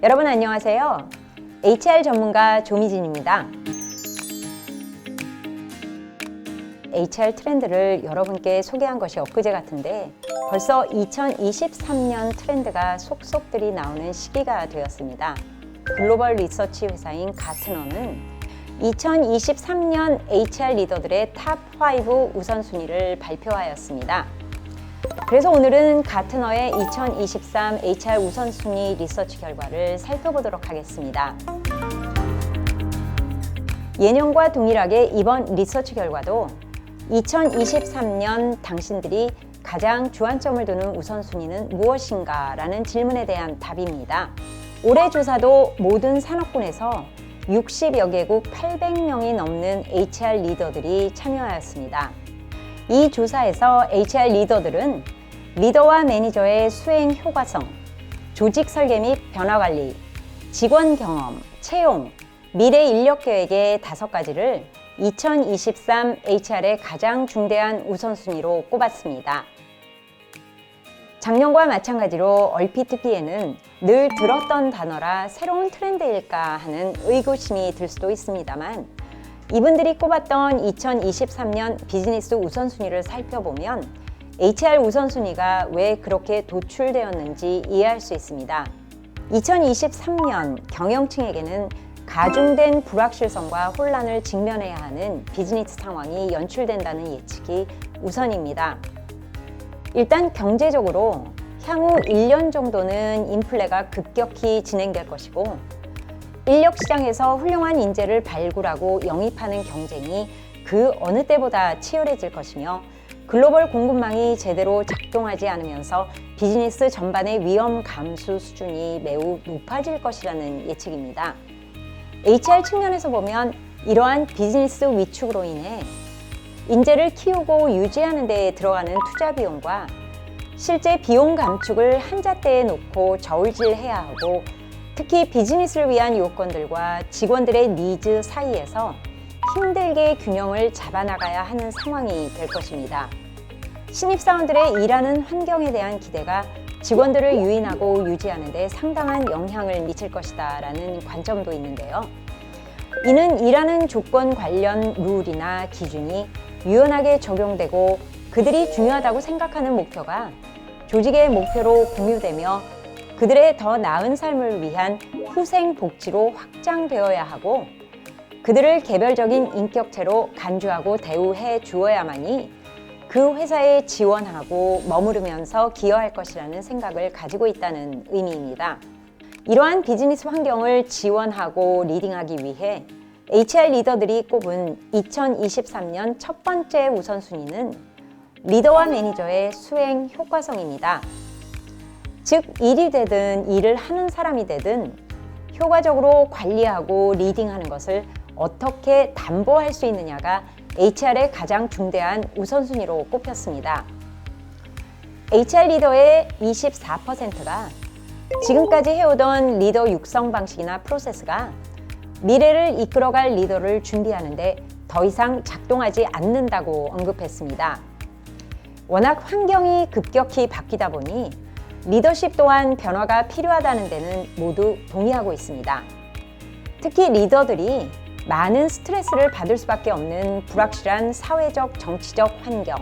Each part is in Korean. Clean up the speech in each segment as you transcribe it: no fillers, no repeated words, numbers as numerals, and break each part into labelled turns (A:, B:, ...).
A: 여러분 안녕하세요. HR 전문가 조미진입니다. HR 트렌드를 여러분께 소개한 것이 엊그제 같은데 벌써 2023년 트렌드가 속속들이 나오는 시기가 되었습니다. 글로벌 리서치 회사인 가트너는 2023년 HR 리더들의 탑 5 우선순위를 발표하였습니다. 그래서 오늘은 가트너의 2023 HR 우선순위 리서치 결과를 살펴보도록 하겠습니다. 예년과 동일하게 이번 리서치 결과도 2023년 당신들이 가장 주안점을 두는 우선순위는 무엇인가? 라는 질문에 대한 답입니다. 올해 조사도 모든 산업군에서 60여 개국 800명이 넘는 HR 리더들이 참여하였습니다. 이 조사에서 HR 리더들은 리더와 매니저의 수행 효과성, 조직 설계 및 변화 관리, 직원 경험, 채용, 미래 인력 계획의 5가지를 2023 HR의 가장 중대한 우선순위로 꼽았습니다. 작년과 마찬가지로 얼핏 듣기에는 늘 들었던 단어라 새로운 트렌드일까 하는 의구심이 들 수도 있습니다만 이분들이 꼽았던 2023년 비즈니스 우선순위를 살펴보면 HR 우선순위가 왜 그렇게 도출되었는지 이해할 수 있습니다. 2023년 경영층에게는 가중된 불확실성과 혼란을 직면해야 하는 비즈니스 상황이 연출된다는 예측이 우선입니다. 일단 경제적으로 향후 1년 정도는 인플레가 급격히 진행될 것이고 인력 시장에서 훌륭한 인재를 발굴하고 영입하는 경쟁이 그 어느 때보다 치열해질 것이며 글로벌 공급망이 제대로 작동하지 않으면서 비즈니스 전반의 위험 감수 수준이 매우 높아질 것이라는 예측입니다. HR 측면에서 보면 이러한 비즈니스 위축으로 인해 인재를 키우고 유지하는 데 들어가는 투자 비용과 실제 비용 감축을 한잣대에 놓고 저울질해야 하고 특히 비즈니스를 위한 요건들과 직원들의 니즈 사이에서 힘들게 균형을 잡아나가야 하는 상황이 될 것입니다. 신입사원들의 일하는 환경에 대한 기대가 직원들을 유인하고 유지하는 데 상당한 영향을 미칠 것이다 라는 관점도 있는데요. 이는 일하는 조건 관련 룰이나 기준이 유연하게 적용되고 그들이 중요하다고 생각하는 목표가 조직의 목표로 공유되며 그들의 더 나은 삶을 위한 후생 복지로 확장되어야 하고 그들을 개별적인 인격체로 간주하고 대우해 주어야만이 그 회사에 지원하고 머무르면서 기여할 것이라는 생각을 가지고 있다는 의미입니다. 이러한 비즈니스 환경을 지원하고 리딩하기 위해 HR 리더들이 꼽은 2023년 첫 번째 우선순위는 리더와 매니저의 수행 효과성입니다. 즉, 일이 되든 일을 하는 사람이 되든 효과적으로 관리하고 리딩하는 것을 어떻게 담보할 수 있느냐가 HR의 가장 중대한 우선순위로 꼽혔습니다. HR 리더의 24%가 지금까지 해오던 리더 육성 방식이나 프로세스가 미래를 이끌어갈 리더를 준비하는데 더 이상 작동하지 않는다고 언급했습니다. 워낙 환경이 급격히 바뀌다 보니 리더십 또한 변화가 필요하다는 데는 모두 동의하고 있습니다. 특히 리더들이 많은 스트레스를 받을 수밖에 없는 불확실한 사회적, 정치적 환경,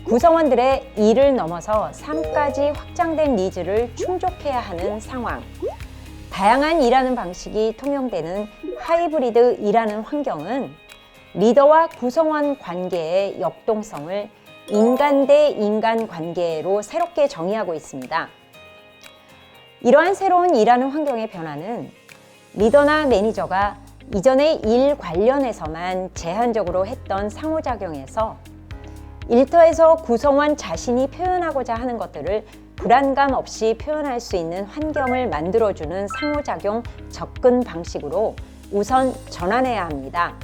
A: 구성원들의 일을 넘어서 삶까지 확장된 니즈를 충족해야 하는 상황, 다양한 일하는 방식이 통용되는 하이브리드 일하는 환경은 리더와 구성원 관계의 역동성을 인간 대 인간 관계로 새롭게 정의하고 있습니다. 이러한 새로운 일하는 환경의 변화는 리더나 매니저가 이전의 일 관련해서만 제한적으로 했던 상호작용에서 일터에서 구성원 자신이 표현하고자 하는 것들을 불안감 없이 표현할 수 있는 환경을 만들어주는 상호작용 접근 방식으로 우선 전환해야 합니다.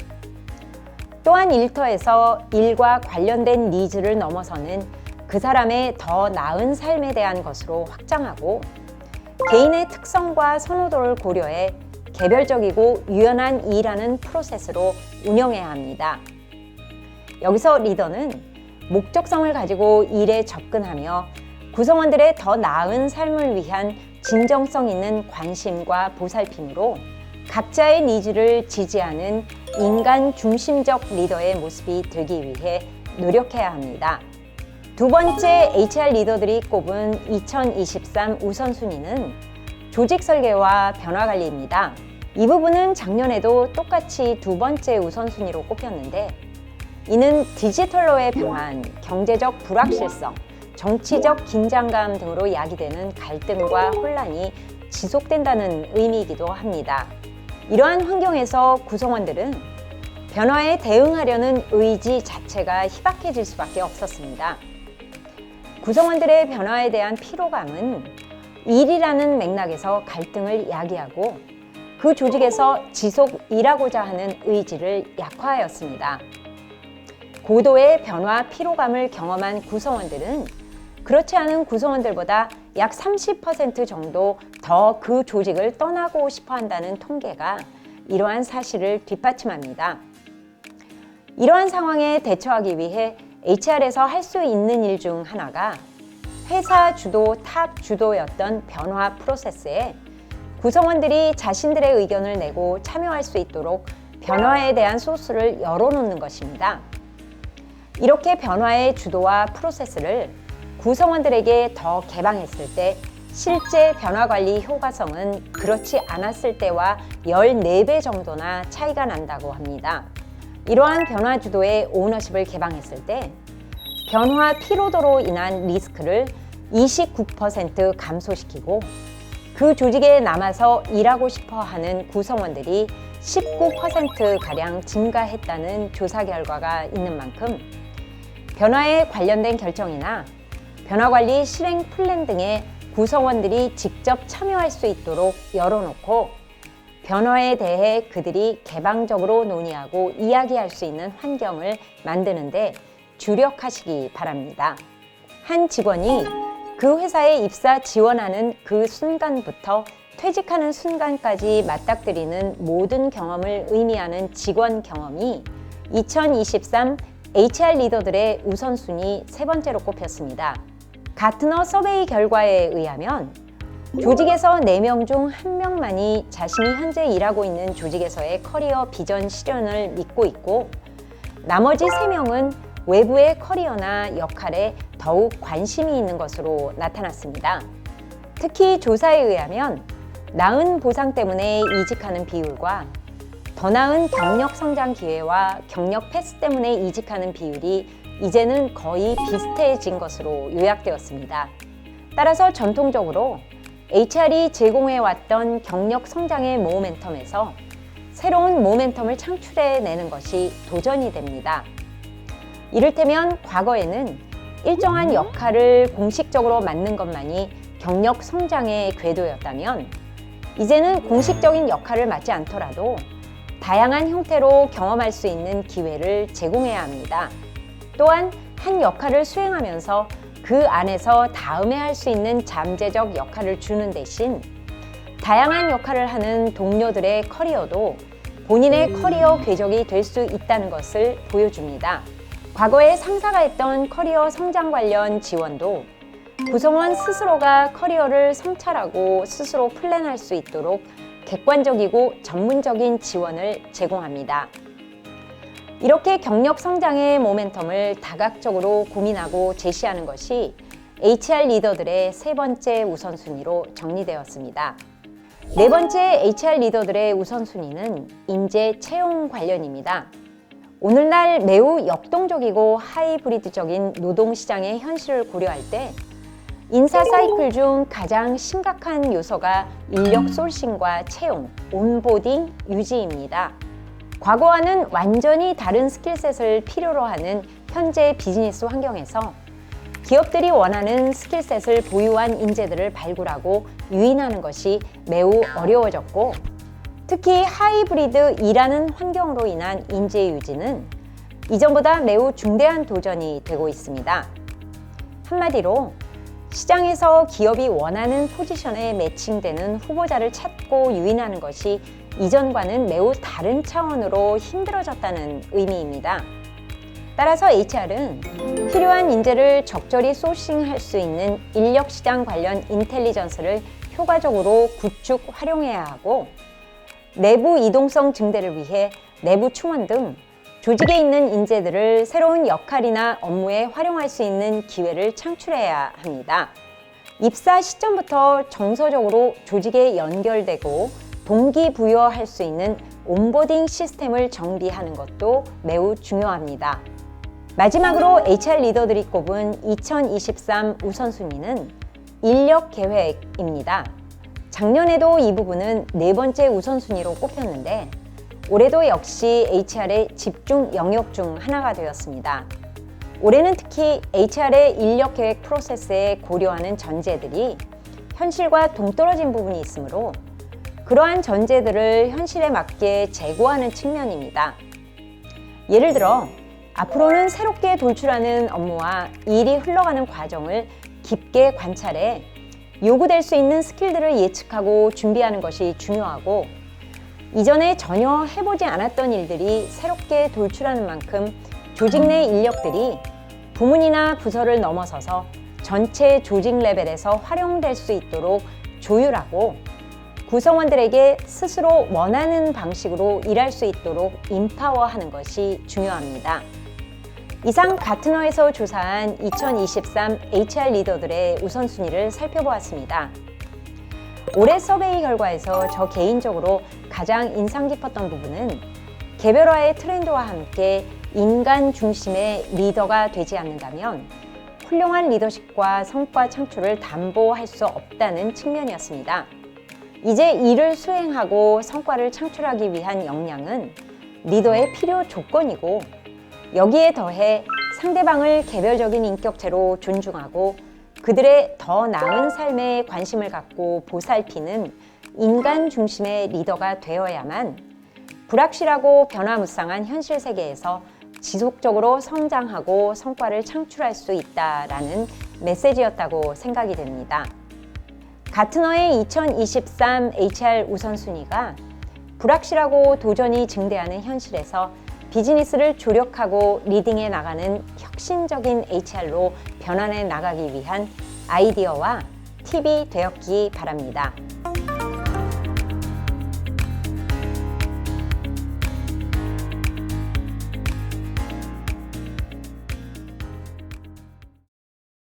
A: 또한 일터에서 일과 관련된 니즈를 넘어서는 그 사람의 더 나은 삶에 대한 것으로 확장하고 개인의 특성과 선호도를 고려해 개별적이고 유연한 일하는 프로세스로 운영해야 합니다. 여기서 리더는 목적성을 가지고 일에 접근하며 구성원들의 더 나은 삶을 위한 진정성 있는 관심과 보살핌으로 각자의 니즈를 지지하는 인간 중심적 리더의 모습이 되기 위해 노력해야 합니다. 두 번째 HR 리더들이 꼽은 2023 우선순위는 조직 설계와 변화 관리입니다. 이 부분은 작년에도 똑같이 두 번째 우선순위로 꼽혔는데, 이는 디지털로의 변환, 경제적 불확실성, 정치적 긴장감 등으로 야기되는 갈등과 혼란이 지속된다는 의미이기도 합니다. 이러한 환경에서 구성원들은 변화에 대응하려는 의지 자체가 희박해질 수밖에 없었습니다. 구성원들의 변화에 대한 피로감은 일이라는 맥락에서 갈등을 야기하고 그 조직에서 지속 일하고자 하는 의지를 약화하였습니다. 고도의 변화 피로감을 경험한 구성원들은 그렇지 않은 구성원들보다 약 30% 정도 더 그 조직을 떠나고 싶어 한다는 통계가 이러한 사실을 뒷받침합니다. 이러한 상황에 대처하기 위해 HR에서 할 수 있는 일 중 하나가 회사 주도, 탑 주도였던 변화 프로세스에 구성원들이 자신들의 의견을 내고 참여할 수 있도록 변화에 대한 소스를 열어놓는 것입니다. 이렇게 변화의 주도와 프로세스를 구성원들에게 더 개방했을 때 실제 변화 관리 효과성은 그렇지 않았을 때와 14배 정도나 차이가 난다고 합니다. 이러한 변화 주도의 오너십을 개방했을 때 변화 피로도로 인한 리스크를 29% 감소시키고 그 조직에 남아서 일하고 싶어 하는 구성원들이 19%가량 증가했다는 조사 결과가 있는 만큼 변화에 관련된 결정이나 변화관리 실행 플랜 등에 구성원들이 직접 참여할 수 있도록 열어놓고 변화에 대해 그들이 개방적으로 논의하고 이야기할 수 있는 환경을 만드는데 주력하시기 바랍니다. 한 직원이 그 회사에 입사 지원하는 그 순간부터 퇴직하는 순간까지 맞닥뜨리는 모든 경험을 의미하는 직원 경험이 2023 HR 리더들의 우선순위 세 번째로 꼽혔습니다. 가트너 서베이 결과에 의하면 조직에서 4명 중 1명만이 자신이 현재 일하고 있는 조직에서의 커리어 비전 실현을 믿고 있고, 나머지 3명은 외부의 커리어나 역할에 더욱 관심이 있는 것으로 나타났습니다. 특히 조사에 의하면 나은 보상 때문에 이직하는 비율과 더 나은 경력 성장 기회와 경력 패스 때문에 이직하는 비율이 이제는 거의 비슷해진 것으로 요약되었습니다. 따라서 전통적으로 HR이 제공해왔던 경력 성장의 모멘텀에서 새로운 모멘텀을 창출해내는 것이 도전이 됩니다. 이를테면 과거에는 일정한 역할을 공식적으로 맡는 것만이 경력 성장의 궤도였다면, 이제는 공식적인 역할을 맡지 않더라도 다양한 형태로 경험할 수 있는 기회를 제공해야 합니다. 또한 한 역할을 수행하면서 그 안에서 다음에 할 수 있는 잠재적 역할을 주는 대신 다양한 역할을 하는 동료들의 커리어도 본인의 커리어 궤적이 될 수 있다는 것을 보여줍니다. 과거에 상사가 했던 커리어 성장 관련 지원도 구성원 스스로가 커리어를 성찰하고 스스로 플랜할 수 있도록 객관적이고 전문적인 지원을 제공합니다. 이렇게 경력 성장의 모멘텀을 다각적으로 고민하고 제시하는 것이 HR 리더들의 세 번째 우선순위로 정리되었습니다. 네 번째 HR 리더들의 우선순위는 인재 채용 관련입니다. 오늘날 매우 역동적이고 하이브리드적인 노동시장의 현실을 고려할 때 인사 사이클 중 가장 심각한 요소가 인력 소싱과 채용, 온보딩, 유지입니다. 과거와는 완전히 다른 스킬셋을 필요로 하는 현재 비즈니스 환경에서 기업들이 원하는 스킬셋을 보유한 인재들을 발굴하고 유인하는 것이 매우 어려워졌고, 특히 하이브리드 일하는 환경으로 인한 인재 유지는 이전보다 매우 중대한 도전이 되고 있습니다. 한마디로 시장에서 기업이 원하는 포지션에 매칭되는 후보자를 찾고 유인하는 것이 이전과는 매우 다른 차원으로 힘들어졌다는 의미입니다. 따라서 HR은 필요한 인재를 적절히 소싱할 수 있는 인력시장 관련 인텔리전스를 효과적으로 구축, 활용해야 하고 내부 이동성 증대를 위해 내부 충원 등 조직에 있는 인재들을 새로운 역할이나 업무에 활용할 수 있는 기회를 창출해야 합니다. 입사 시점부터 정서적으로 조직에 연결되고 동기부여할 수 있는 온보딩 시스템을 정비하는 것도 매우 중요합니다. 마지막으로 HR 리더들이 꼽은 2023 우선순위는 인력 계획입니다. 작년에도 이 부분은 네 번째 우선순위로 꼽혔는데 올해도 역시 HR의 집중 영역 중 하나가 되었습니다. 올해는 특히 HR의 인력 계획 프로세스에 고려하는 전제들이 현실과 동떨어진 부분이 있으므로 그러한 전제들을 현실에 맞게 제고하는 측면입니다. 예를 들어 앞으로는 새롭게 돌출하는 업무와 일이 흘러가는 과정을 깊게 관찰해 요구될 수 있는 스킬들을 예측하고 준비하는 것이 중요하고 이전에 전혀 해보지 않았던 일들이 새롭게 돌출하는 만큼 조직 내 인력들이 부문이나 부서를 넘어서서 전체 조직 레벨에서 활용될 수 있도록 조율하고 구성원들에게 스스로 원하는 방식으로 일할 수 있도록 인파워하는 것이 중요합니다. 이상 가트너에서 조사한 2023 HR 리더들의 우선순위를 살펴보았습니다. 올해 서베이 결과에서 저 개인적으로 가장 인상 깊었던 부분은 개별화의 트렌드와 함께 인간 중심의 리더가 되지 않는다면 훌륭한 리더십과 성과 창출을 담보할 수 없다는 측면이었습니다. 이제 일을 수행하고 성과를 창출하기 위한 역량은 리더의 필요 조건이고 여기에 더해 상대방을 개별적인 인격체로 존중하고 그들의 더 나은 삶에 관심을 갖고 보살피는 인간 중심의 리더가 되어야만 불확실하고 변화무쌍한 현실 세계에서 지속적으로 성장하고 성과를 창출할 수 있다라는 메시지였다고 생각이 됩니다. 가트너의 2023 HR 우선순위가 불확실하고 도전이 증대하는 현실에서 비즈니스를 조력하고 리딩해 나가는 혁신적인 HR로 변환해 나가기 위한 아이디어와 팁이 되었기 바랍니다.